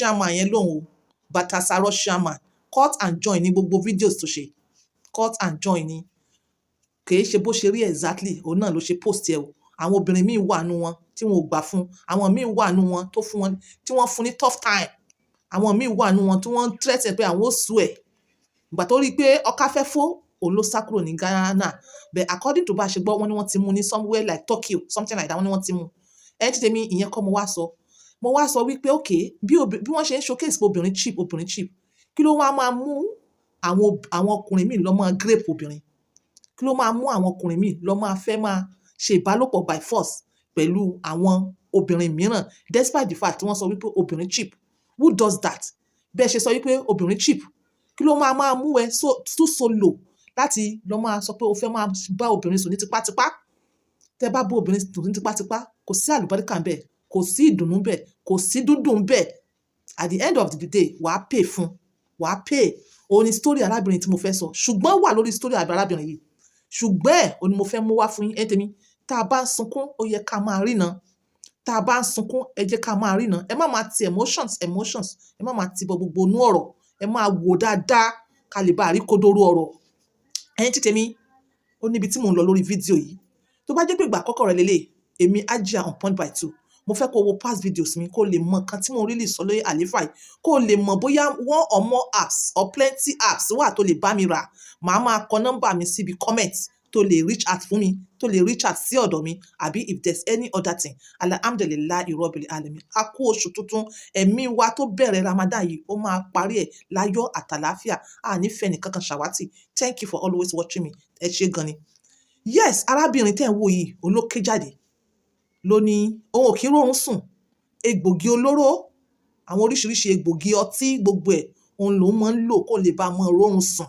chairman yẹn lóhùn o Batasaro chairman cut and join ní gbogbo videos tó ṣe cut and join ní kìí ṣe bó ṣe rí exactly òun náà ló ṣe post ẹ o àwọn obìnrin míì wà nù wọn tí wọn ò gbà fún àwọn míì wà nù wọn tó fún wọn tí wọ́n fún ní tough time àwọn míì wà nù wọn tí wọ́n threaten pé àwọn ò sú ẹ̀ ìgbà tó rí i pé ọkà fẹ́ fó òun ló sá kúrò ní Ghana but according to bá a ṣe gbọ́ wọ́n ní wọ́n ti mú ní somewhere like Tokyo something like that wọ́n ní wọ́n ti mú ẹni tí tèmi ìyẹn kọ́ mo wá sọ wípé ok bí wọ́n ṣe ń showcase pé obìnrin cheap kí ló wá máa mú àwọn ọkùnrin míì lọ́ máa grape obìnrin kí ló máa mú àwọn ọkùnrin míì lọ́ máa fẹ́ máa ṣe ìbálòpọ̀ by force pẹ̀lú àwọn obìnrin mìíràn despite the fact tí wọ́n sọ wípé obìnrin cheap who does that bẹ́ẹ̀ ṣe sọ wípé obìnrin cheap kí ló máa mú ẹ so low láti lọ máa sọ pé o fẹ́ máa bá obìnrin sùn ní tipátipá tẹ́ bá bá obìnrin sùn ní tipátipá kò sí àlùbáríkà ń bẹ̀ kò sí ìdùnnú ń bẹ̀ kò sí dúndùn ń bẹ̀ at the end of the day wàá pay fún wàá pay òun ni story arábìnrin tí mo fẹ́ sọ ṣùgbọ́n wà lórí story arábìnrin yìí ṣùgbọ́n ẹ̀ òun ni mo fẹ́ mú wá fún yín ẹ̀ tèmi tá a bá ń sunkún ó yẹ ká máa rína tá a bá ń sunkún ẹ jẹ́ ká máa rína ẹ má máa ti emotions ẹ má máa ti bọ gbogbo inú ọ̀rọ̀ ẹ máa wò dáadáa ká lè bá rí kodoro ọ̀rọ̀ ẹ̀yin tí tèmi ó níbi tí mò ń lọ lórí fídíò yìí tó bá jẹ́ pé ìgbà àkọ́kọ́ rẹ̀ lélẹ̀ èmi Hajia on point by 2 mo fẹ́ kó wo past videos mi kó lè mọ nǹkan tí mo really sọ lórí àléfà yìí kó lè mọ bóyá one or more apps or plenty apps wà tó lè bá mi rà màá máa kọ nọ́mbà mi síbi comment tó lè reach out fún mi tó lè reach out sí ọ̀dọ̀ mi àbí if there's any other thing alhamdulillahi rabbil alamin a kú oṣù tuntun ẹ̀mí wa tó bẹ̀rẹ̀ Ramadan yìí ó máa parí ẹ̀ láyọ̀ àtàláfíà a nífẹ̀ẹ́ nìkankan ṣàwátì thank you for always watching me ẹ ṣé gan ni yes arábìnrin tẹ́ ń wò yìí olókè jáde ló ní òun ò kí ń rọrùn sùn egbògi olóró àwọn oríṣiríṣi egbògi ọtí gbogbo ẹ̀ òun lòún máa ń lò kó lè bá mọ rọrùn sùn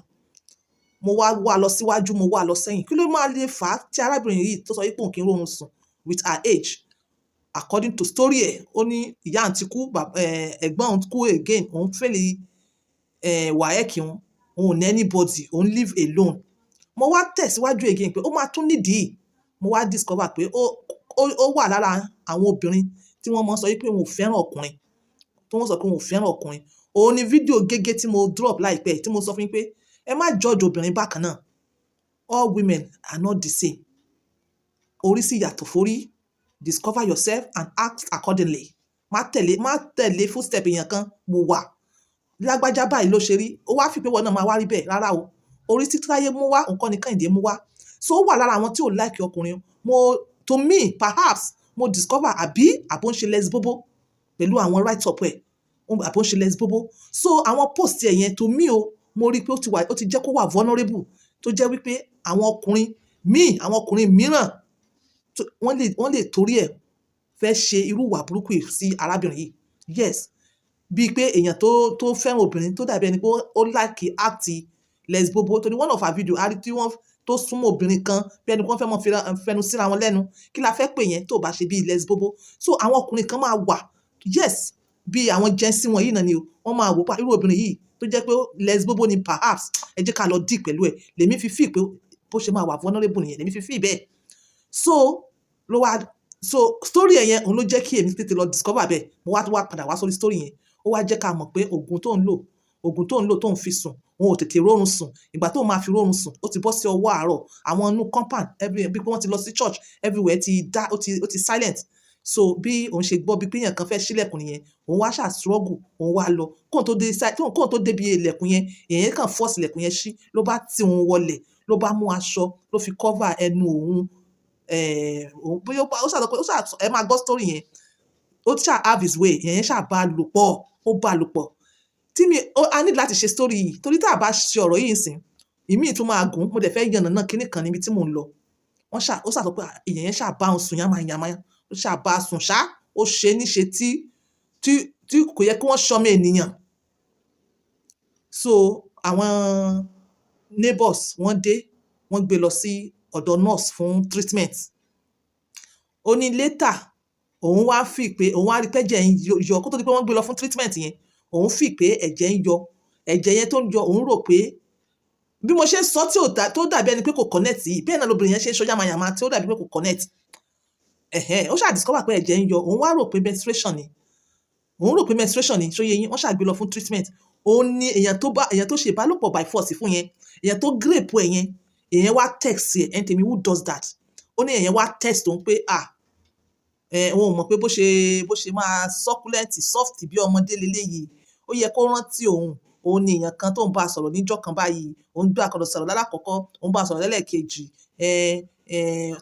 mo wá lọ síwájú mo wá lọ sẹ́yìn kí ló máa lè fà á tí arábìnrin yìí tó sọ wípé òun kì í rọrùn sùn with her age according to story ẹ̀ ó ní ìyá àǹtí kú ẹ̀gbọ́n òun kú again òun fẹ́lẹ̀ wáyẹ̀kì òun ò ní anybody òun live alone mo wá tẹ̀síwájú again pé ó máa tún nídìí mo wá discover pé ó wà lára àwọn obìnrin tí wọ́n mọ̀ sọ wípé wọn ò fẹ́ràn ọkùnrin tí wọ́n sọ pé wọn ò fẹ́ràn ọkùnrin òun ni fídíò gẹ́gẹ́ tí mo drop láìpẹ́ tí mo sọ fún yín pé ẹ má judge obìnrin bákan náà all women are not the same orí sì yàtọ̀ forí discover yourself and act accordingly má tẹ̀lé footstep èèyàn kan mo wà lágbájá báyìí ló ṣe rí ó wá fi pé wọn náà máa wá rí bẹ́ẹ̀ rárá o orí tí táyé mú wá nǹkan ní Kẹ́hìndé mú wá so ó wà lára àwọn tí ò like ọkùnrin to me perhaps mo discover àbí àbó ń ṣe lesbobo pẹ̀lú àwọn right up ẹ̀ àbó ń ṣe lesbobo so àwọn post ẹ̀ yẹn to me o mo rí i pé ó ti jẹ́ kó wà vulnerable tó jẹ́ wípé àwọn ọkùnrin mìíràn wọ́n lè torí ẹ̀ fẹ́ ṣe irú ìwà burúkú sí arábìnrin yìí yes bíi pé èèyàn tó fẹ́ràn obìnrin tó dàbí ẹni pé ó like act lesbobo torí one of our video a rí tí wọ́n tó súnmọ́ obìnrin kan bí ẹni kan fẹ́ mọ́ fẹnu síra wọn lẹ́nu kí la fẹ́ pè yẹn tó bá ṣe bíi lesbobo so àwọn ọkùnrin kan máa wà yes bíi àwọn jẹ́nsí wọn yìí náà ni wọ́n máa wò pa irú obìnrin yìí tó jẹ́ pé lesbobo ni perhaps ẹ jẹ́ ká lọ dì pẹ̀lú ẹ̀ lèmi fi feel pé bó ṣe máa wà vulnerable nìyẹn lèmi fi feel bẹ́ẹ̀ so story ẹ̀ yẹn òun ló jẹ́ kí èmi tètè lọ discover bẹ́ẹ̀ mo wá padà wá sórí story yẹn ó wá jẹ́ ká mọ̀ pé oògùn tó ń lò tó ń fi sùn òun ò tètè rórun sùn ìgbà tó máa fi rórun sùn ó ti bọ́ sí ọwọ́ àárọ̀ àwọn inú compound bí wọ́n ti lọ sí church everywhere ó ti silent so bí òun ṣe gbọ́ bí pé èèyàn kan fẹ́ ṣílẹ̀kùn nìyẹn òun wá ṣáà struggle òun wá lọ kóun tó débi ilẹ̀kùn yẹn èèyàn kàn force ilẹ̀kùn yẹn ṣí ló bá tì òun wọlẹ̀ ló bá mú aṣọ ló fi cover ẹnu òun bóyá ó ṣàtọ̀ pé ẹ máa gbọ́ story yẹn ó ṣáà have his way èèyàn ṣáà bá a lò pọ̀ tí a ní láti ṣe story yìí torí tá a bá ṣe ọ̀rọ̀ yìí sìn ìmí tún máa gùn mo dẹ̀ fẹ́ yànnà náà kíní kan níbi tí mò ń lọ ó ṣàtọ̀ pé èèyàn yẹn ṣáà bá òun sùn yàmáyàmá ó ṣáà bá a sùn ṣá ó ṣe níṣe tí kò yẹ kí wọ́n ṣọmọ ènìyàn so àwọn neighbors wọ́n dé wọ́n gbé lọ sí ọ̀dọ̀ nurse fún treatment ó ní later òun wá fi pé òun wá rí pẹ́jẹ́ ń yọ kó tó di pé wọ́n gbé lọ fún treatment yẹn òun fi pé ẹ̀jẹ̀ ń yọ ẹ̀jẹ̀ yẹn tó ń yọ òun rò pé bí mo ṣe ń sọ tó dàbí ẹni pé kò connect yìí bẹ́ẹ̀ náà lóbìnrin yẹn ṣe ń sọ yamayama tí ó dàbí pé kò connect ó ṣáà discover pé ẹ̀jẹ̀ ń yọ òun wá rò pé menstruation ni òun rò pé menstruation ni ṣó yẹ yín, wọ́n ṣàgbé lọ fún treatment. Òun ni èèyàn tó ṣe ìbálòpọ̀ by force fún yẹn, èèyàn tó grape ẹ̀ yẹn, èèyàn wá text ẹ̀ ẹni tèmi who does that. Ó ní èèyàn wá text òun pé òun ò mọ̀ pé bó ṣe máa succulent soft bí ọmọdé leléyìí, ó yẹ kó rántí òun ni èèyàn kan tó ń bá a sọ̀rọ̀ níjọ́ kan báyìí, òun gbé àkọ́dọ̀ sọ̀rọ̀ lálákọ̀ọ́kọ́, òun bá a sọ̀rọ̀ lẹ́lẹ́kejì,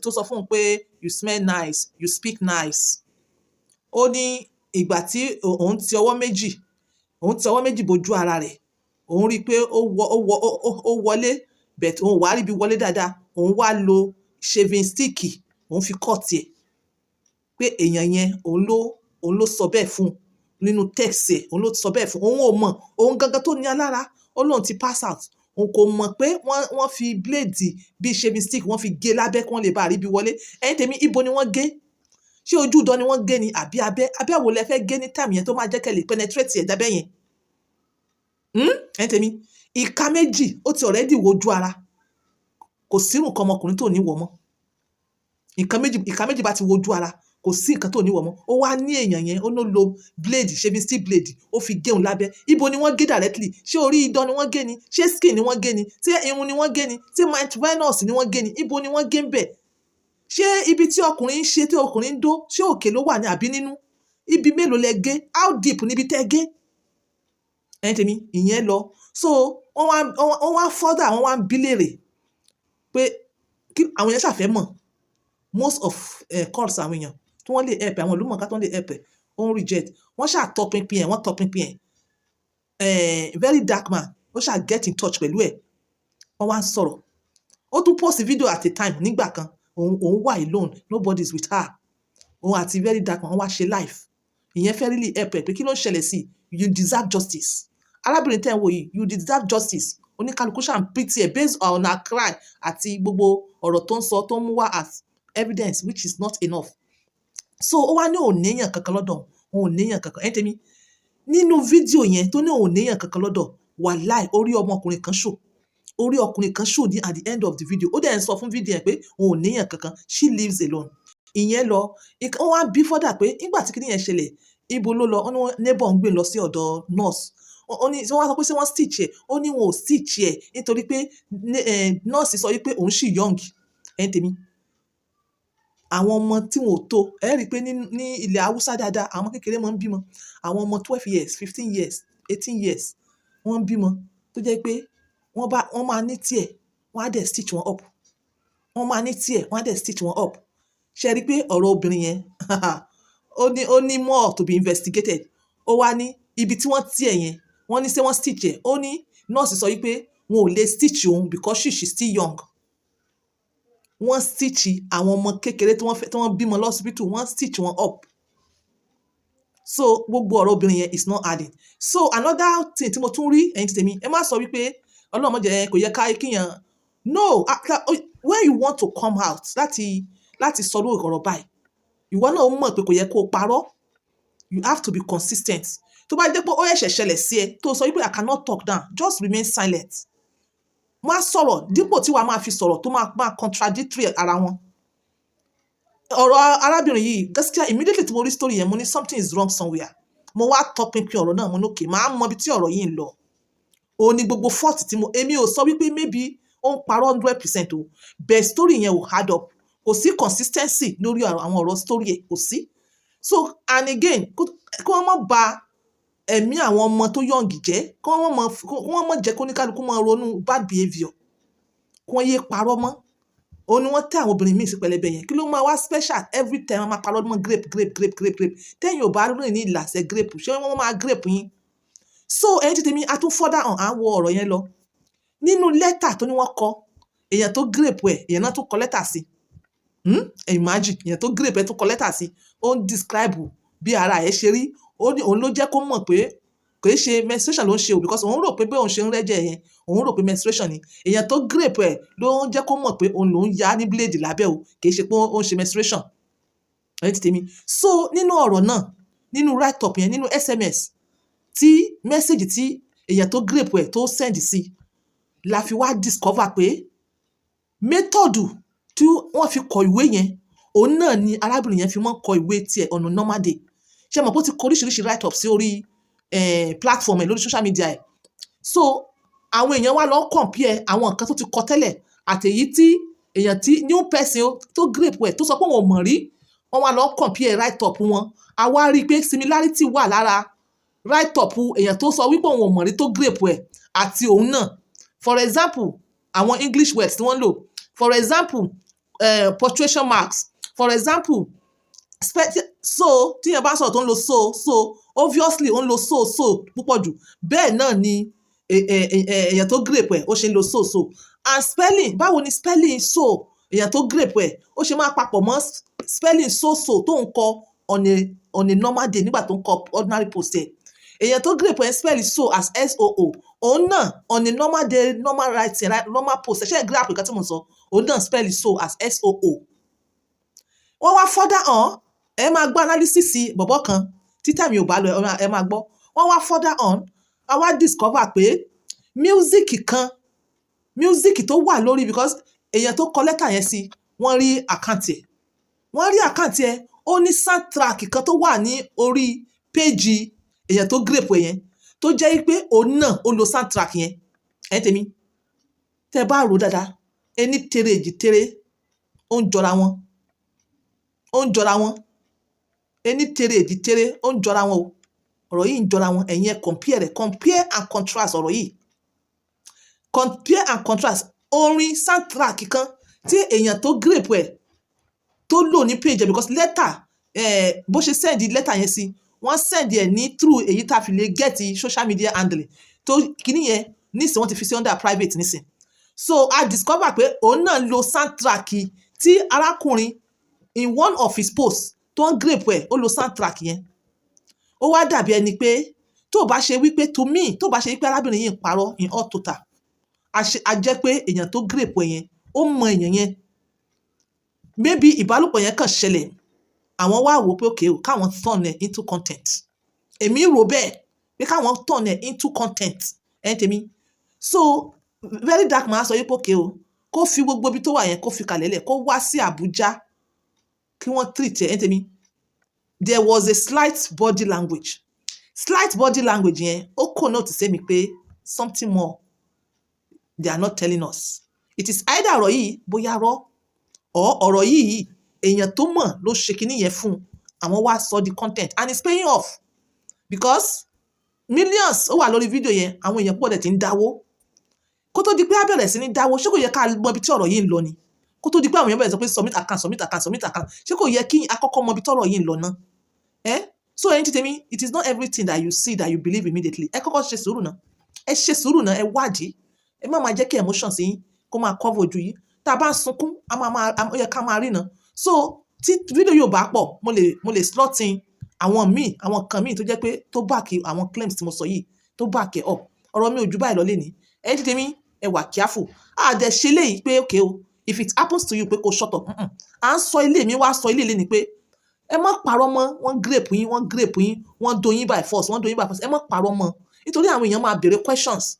tó sọ fún un pé you smell nice, you speak nice. Ó ní ìgbà tí òun ti ọwọ́ méjì bojú ara rẹ̀, òun rí i pé ó wọlé, but òun wá rí bí wọlé dáadáa, òun wá lo shaving stick, òun fi cut ẹ̀, pé èèyàn yẹn òun ló sọ bẹ́ẹ̀ fún un nínú text ẹ̀, òun ló sọ bẹ́ẹ̀ fún un. Òun ò mọ̀, òun gangan tó ní alára, ó lóun ti pass out, òun kò mọ̀ pé wọ́n fi blade bíi shaving stick wọ́n fi gé lábẹ́ kí wọ́n lè bá rí bí wọlé. Ẹ̀yin tèmi, ibo ni wọ́n gé? Ṣé ojú ìdán ni wọ́n gé ni àbí abẹ́ wo lẹ fẹ́ gé ní time yẹn tó máa jẹ́ kẹ́ lè penetrate ẹ̀ dábẹ́ yẹn? Ẹ̀yin tèmi, ìka méjì ó ti already wojú ara, kò sí nǹkan ọmọkùnrin tó ní wọ̀ mọ́. Ìka méjì bá ti wojú ara, kò sí nǹkan tó ní wọ̀ mọ́. Ó wá ní èèyàn yẹn, ó ló lo blade, shaving stick blade, ó fi gé òun lábẹ́. Ibo ni wọ́n gé directly? Ṣé orí ìdán ni wọ́n gé ni? Ṣé skin ni wọ́n gé ni? Ṣé irun ni wọ́n gé ni? Ṣé venous ni wọ́n gé ni? Ibo ni wọ́n gé ń bẹ̀? Ṣé ibi tí ọkùnrin ń ṣe, tí ọkùnrin ń dó, ṣé òkè ló wà ní àbí nínú? Ibi mélòó lẹ gé? How deep níbi tẹ́ gé? Ẹ̀yin tèmi, ìyẹn lọ. So wọ́n wá further, wọ́n wá ń bi léèrè pé kí àwọn yẹn ṣàfẹ́ mọ̀ most of calls àwọn èèyàn tí wọ́n lè help àwọn olùmọ̀ọ́ká tó lè help ó ń reject. Wọ́n tọpinpin ẹ̀, very dark man, ó get in touch pẹ̀lú ẹ̀, wọ́n wá ń sọ̀rọ̀. Ó tún post video at a time nígbà kan, òun wà alone, nobody is with her, òun àti very dark man wọ́n wá ṣe live. Ìyẹn fẹ́ really help ẹ̀ pé kí ló ń ṣẹlẹ̀ sí, you deserve justice. Arábìnrin tẹ́ ń wò yìí, you deserve justice. Oníkálukú ṣàn pity ẹ̀ based on her cry àti gbogbo ọ̀rọ̀ tó ń sọ tó ń mú wá as evidence which is not enough. So ó wá ní òun níyàn kankan lọ́dọ̀, òun ò níyàn kankan. Ẹ̀yin tèmi, nínú fídíò yẹn tó ní òun níyàn kankan lọ́dọ̀, wàláì orí ọkùnrin kan show ní at the end of the video. Ó dẹ̀ ń sọ fún fídíò yẹn pé òun ò níyàn kankan, she lives alone. Ìyẹn lọ, ó wá bí fọ́dà pé nígbà tí kíní yẹn ṣẹlẹ̀, ibo ló lọ? Ó ní neighbor ń gbé lọ sí ọ̀dọ̀ nurse. Ó ní wọ́n sọ pé ṣé wọ́n stitch ẹ̀? Ó ní wọn ò stitch ẹ̀ nítorí pé nurse sọ wípé òun ṣì young. Ẹ̀yin tèmi, àwọn ọmọ tí wọn ò tó, ẹ rí i pé ní ilẹ̀ Haúsá dáadáa, àwọn ọmọ kékeré máa ń bímọ. Àwọn ọmọ 12 years, 15 years, 18 years wọ́n ń bímọ tó jẹ́ pé wọ́n máa ní tiẹ̀, wọ́n á dẹ̀ stitch wọn up. Wọ́n máa ní tiẹ̀, wọ́n á dẹ̀ stitch wọn up. Ṣé rí i pé ọ̀rọ̀ obìnrin yẹn ó ní more to be investigated. Ó wá ní ibi tí wọ́n tiẹ̀ yẹn, wọ́n ní ṣé wọ́n stitch ẹ̀. Ó ní nọ́ọ̀sì sọ wípé wọn ò lè stitch òun because she's still young. Wọ́n stitch àwọn ọmọ kékeré tí wọ́n bímọ lọ́sibítù, wọ́n stitch wọn up. So gbogbo ọ̀rọ̀ obìnrin yẹn is not adding. So another thing tí mo tún rí, ẹ̀yin tèmi, ẹ má sọ wípé Ọlọ́run má jẹ́ kò yẹ ká kíyàn. No, when you want to come out láti sọ lórí ọ̀rọ̀ báyìí, ìwọ náà mọ̀ pé kò yẹ kó o parọ́. You have to be consistent. Tó bá jẹ́ pé ó ṣẹ̀ṣẹ̀ ṣẹlẹ̀ sí ẹ tó sọ wípé I cannot talk down, just remain silent. Má sọ̀rọ̀ dípò tí wàá máa fi sọ̀rọ̀ tó máa contradictory ara wọn. Ọ̀rọ̀ arábìnrin yìí, gaskiya immediately tí mo rí story yẹn, mo ní something is wrong somewhere. Mo wá tọpinpin ọ̀rọ̀ náà, mo ní okay, máa mọ ibi tí ọ̀rọ̀ yìí ń lọ. Òun ni gbogbo fault tí èmi ò sọ wípé maybe ó ń parọ́ 100% o, but story yẹn ò add up. Kò sí consistency lórí àwọn ọ̀rọ̀ story ẹ̀, kò sí. So and again, kí wọ́n má ba ẹ̀mí àwọn ọmọ tó yọ̀ǹgì jẹ́, kí wọ́n má jẹ́ kó ní kálukú máa ronú bad behaviour, kí wọ́n yé parọ́ mọ́. Òun ni wọ́n tẹ́ àwọn obìnrin míì sí pẹlẹbẹ yẹn. Kí ló máa wá special every time wọ́n máa parọ́ mọ́ grape. Tẹ́yìn ò bá rìn ní ìlàsẹ̀ grape, ṣé wọ́n máa grape yín? So ẹ̀yin ti tèmi, a tún further on, à ń wo ọ̀rọ̀ yẹn lọ. Nínú lẹ́tà tó ní wọ́n kọ, èèyàn tó grape ẹ̀, èèyàn náà tún kọ lẹ́tà sí. Imagine, èèyàn tó grape ẹ̀ tún kọ lẹ́tà sí. Ó ń describe bí ara ẹ̀ ṣe rí. Ó ní òun ló jẹ́ kó mọ̀ pé kò í ṣe menstruation ló ń ṣe o, because òun rò pé bí òun ṣe ń rẹ́jẹ̀ yẹn, òun rò pé menstruation ni. Èèyàn tó grape ẹ̀ ló ń jẹ́ kó mọ̀ pé òun ló ń ya ní blade lábẹ́ o, kì í ṣe pé ó ń ṣe menstruation. Ẹ̀yin ti tèmi. So nínú ọ̀rọ̀ náà, nínú write up yẹn, nínú SMS tí message tí èèyàn tó grape ẹ̀ tó send sí, la fi wá discover pé method tí wọ́n fi kọ ìwé yẹn, òun náà ni arábìnrin yẹn fi mọ́ kọ ìwé tiẹ̀ on a normal day. ṣé mọ̀ pé ó ti kọ oríṣiríṣi write up sí orí platform ẹ̀ lórí social media ẹ̀. So àwọn èèyàn wá lọ compare àwọn nǹkan tó ti kọ tẹ́lẹ̀ àtèyí tí èèyàn tí new person tó grape ẹ̀ tó sọ pé wọn ò mọ̀ rí, wọ́n wá lọ compare write up wọn. A wá rí i pé similarity wà lára write up èèyàn tó sọ wípé òun ò mọ̀ rí tó grape ẹ̀ àti òun náà. For example, àwọn English words tí wọ́n lò, for example, punctuation marks, for example, so tí yẹn bá sọ̀rọ̀ tó ń lo so obviously ó ń lo so púpọ̀ jù, bẹ́ẹ̀ náà ni èèyàn tó grape ẹ̀ ó ṣe ń lo so. And spelling, báwo ni spelling so èèyàn tó grape ẹ̀ ó ṣe máa papọ̀ mọ́ spelling so tó ń kọ on a normal day nígbà tó ń kọ ordinary post ẹ̀. Èèyàn tó grape ẹ̀ spell so as soo, òun náà on a normal day normal writing normal post ẹ̀ ṣe grape nǹkan tí mo sọ, òun náà spell so as soo. Wọ́n wá further on, ẹ máa gbọ́ analysis bọ̀bọ̀ kan títà mi ò bá lọ ẹ máa gbọ́. Wọ́n wá further on, a wá discover pé music tó wà lórí, because èèyàn tó kọ lẹ́tà yẹn sí wọ́n rí àkáǹtì ẹ̀ ó ní soundtrack kan tó wà ní orí péjì èèyàn tó grape yẹn tó jẹ́ pé òun náà ó lo soundtrack yẹn. Ẹ̀yin tèmi tẹ́ bá rò dáadáa ẹni tere èjì tere ó ń jọra wọn ẹni tere èjì tere ó ń jọra wọn o. Ọ̀rọ̀ yìí ń jọra wọn, ẹ̀yin ẹ compare and contrast ọ̀rọ̀ yìí. Compare and contrast orin soundtrack kan tí èèyàn tó grape ẹ̀ tó lò ní page ẹ̀, because letter bó ṣe send letter yẹn sí wọ́n send ẹ̀ ní through èyí tá a fi lè get social media handle tó kíní yẹn nísìn wọ́n ti fi sí under private nísìn. So I discover pé òun náà lo soundtrack tí arákùnrin in one of his posts tó ń grape ẹ̀ ó lo soundtrack yẹn. Ó wá dàbí ẹni pé tó bá ṣe wípé to me tó bá ṣe wípé arábìnrin yìí ń parọ́ in all total, a jẹ́ pé èèyàn tó grape ẹ̀ yẹn ó mọ èèyàn yẹn, maybe ìbálòpọ̀ yẹn kàn ṣẹlẹ̀ àwọn wá wò pé okay káwọn turn ẹ̀ into content. Èmi rò bẹ́ẹ̀ pé káwọn turn ẹ̀ into content ẹ̀yin tèmi. So very dark man sọ wípé okay kó fi gbogbo ibi tó wà yẹn kó fi kalẹ̀ lẹ̀ kó wá sí Àbújá kí wọ́n treat ẹ̀ ẹ̀yin tèmi. There was a slight body language yẹn ó connote sí mi pé something more they are not telling us. It is either ọ̀rọ̀ yìí bóyá rọ́ or ọ̀rọ̀ yìí èèyàn tó mọ̀ ló ṣe kinní yẹn fún àwọn wá sọ the content and it's paying off because millions ó wà lórí fídíò yẹn, àwọn èèyàn púpọ̀ dẹ̀ ti ń dáwó. Kó tó di pé á bẹ̀rẹ̀ sí ní dáwó, ṣé kò yẹ ká mọ ibi tí ọ̀rọ̀ yìí ń lọ ni? Kó tó di pé àwọn èèyàn bẹ̀rẹ̀ sọ pé submit account, ṣé kò yẹ kí akọ́kọ́ mọ ibi tí ọ̀rọ̀ yìí ń lọ náà? So ẹ̀yin ti tèmi, it is not everything that you see that you believe immediately. Ẹ kọ́kọ́ ṣe sùúrù náà, ẹ wádìí, ẹ má máa jẹ́ kí emotions yín kó máa cover ojú yín. Tá a bá ń sunkún ó yẹ ká máa rí náà. So tí fídíò yóò bá pọ̀ mo lè slot in àwọn kan míì tó jẹ́ pé tó back àwọn claims tí mo sọ yìí tó back ẹ̀ up. Ọ̀rọ̀ mi ò ju báyìí lọ lénìí. Ẹ̀yin ti tèmi ẹ wà careful. Dẹ̀ ṣe léyìí pé okay if it happens to you pé kó shut up. À ń sọ ilé mi wá sọ ilé ni pé ẹ má parọ́ mọ́, wọ́n grape yín, wọ́n do yín by force, ẹ má parọ́ mọ́. Nítorí àwọn èèyàn máa béèrè questions.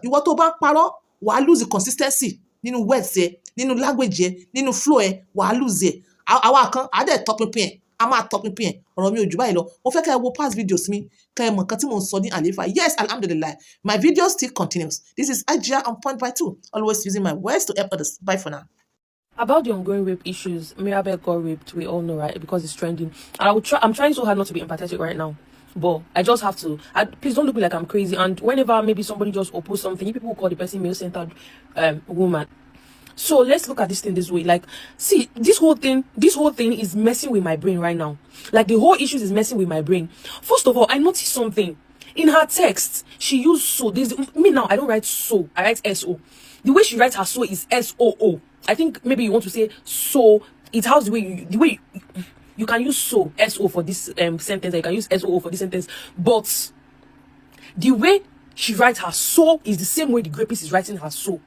Ìwọ tó bá ń parọ́ wàá lose consistency nínú words ẹ, nínú language ẹ, nínú flow ẹ, wàá lose ẹ. Àwa kan á dẹ̀ tọpinpin ẹ̀, a máa tọpinpin ẹ̀. Ọ̀rọ̀ mi ò jù báyìí lọ. Mo fẹ́ kẹ́ ẹ wo past videos mi, kẹ́ ẹ mọ̀ nǹkan tí mò ń sọ ní àlééfà. Yes, alhamdulillah, my video still continues. This is Ajia on Point by 2, always using my words to help others. Bye for now. About the ongoing rape issues, Mirabel got raped, we all know, right? Because it's trending. And I'm trying so hard not to be empathetic right now. But I just have to. Please don't look like I'm crazy. And whenever maybe somebody just oppose something, you people will call the person male-centered woman. So let's look at this thing this way. Like, see, this whole thing is messing with my brain right now. Like, the whole issue is messing with my brain. First of all, I noticed something. In her text, she used so. Me now, I don't write so. I write S-O. The way she writes her so is S-O-O. I think maybe you want to say so. It has the way you can use so, S-O for this sentence. You can use S-O-O for this sentence. But the way she writes her so is the same way the rapist is writing her so.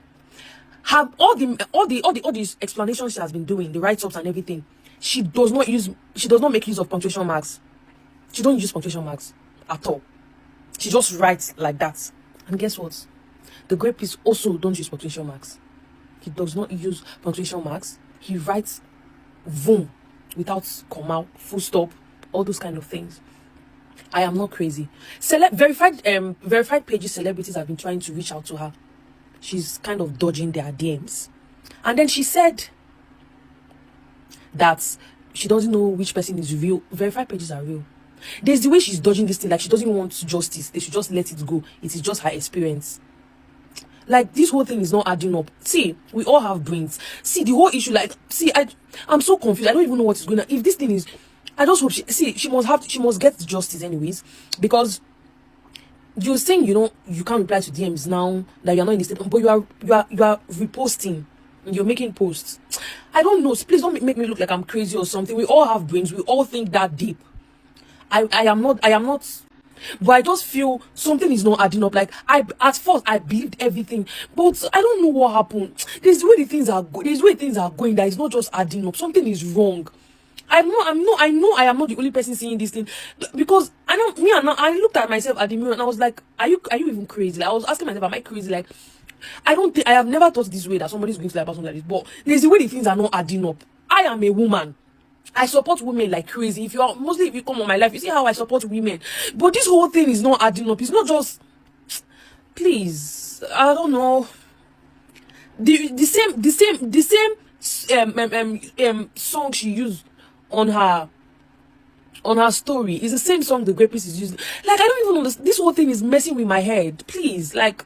Have all these explanations she has been doing, the write-ups and everything, she does not make use of punctuation marks. She don't use punctuation marks at all. She just writes like that. And guess what? The rapist also don't use punctuation marks. He does not use punctuation marks. He writes boom without comma, full stop, all those kind of things. I am not crazy. Verified pages, celebrities have been trying to reach out to her. She's kind of dodging their DMs. And then she said that she doesn't know which person is real. Verified pages are real. There's the way she's dodging this thing, like she doesn't want justice. They should just let it go. It is just her experience. Like, this whole thing is not adding up. See, we all have brains. See, the whole issue, like, see, I'm so confused. I don't even know what is going on. If this thing is, I just hope she must get justice anyways, because you're saying you can't reply to DMs now that you're not in the state, but you are reposting. You're making posts. I don't know. Please don't make me look like I'm crazy or something. We all have brains. We all think that deep. I am not. But I just feel something is not adding up. Like, at first I believed everything, but I don't know what happened. There's the way things are going. That is not just adding up. Something is wrong. I know I am not the only person seeing this thing, because I looked at myself at the mirror and I was like, are you even crazy? Like, I was asking myself, am I crazy? Like, I have never thought this way, that somebody's going to lie about something like this. But there's the way the things are not adding up. I am a woman. I support women like crazy. If you come on my life, you see how I support women. But this whole thing is not adding up. It's not just, please, I don't know. The same song she used on her story is the same song the Great Priest is using. Like, I don't even understand. This whole thing is messing with my head. Please, like,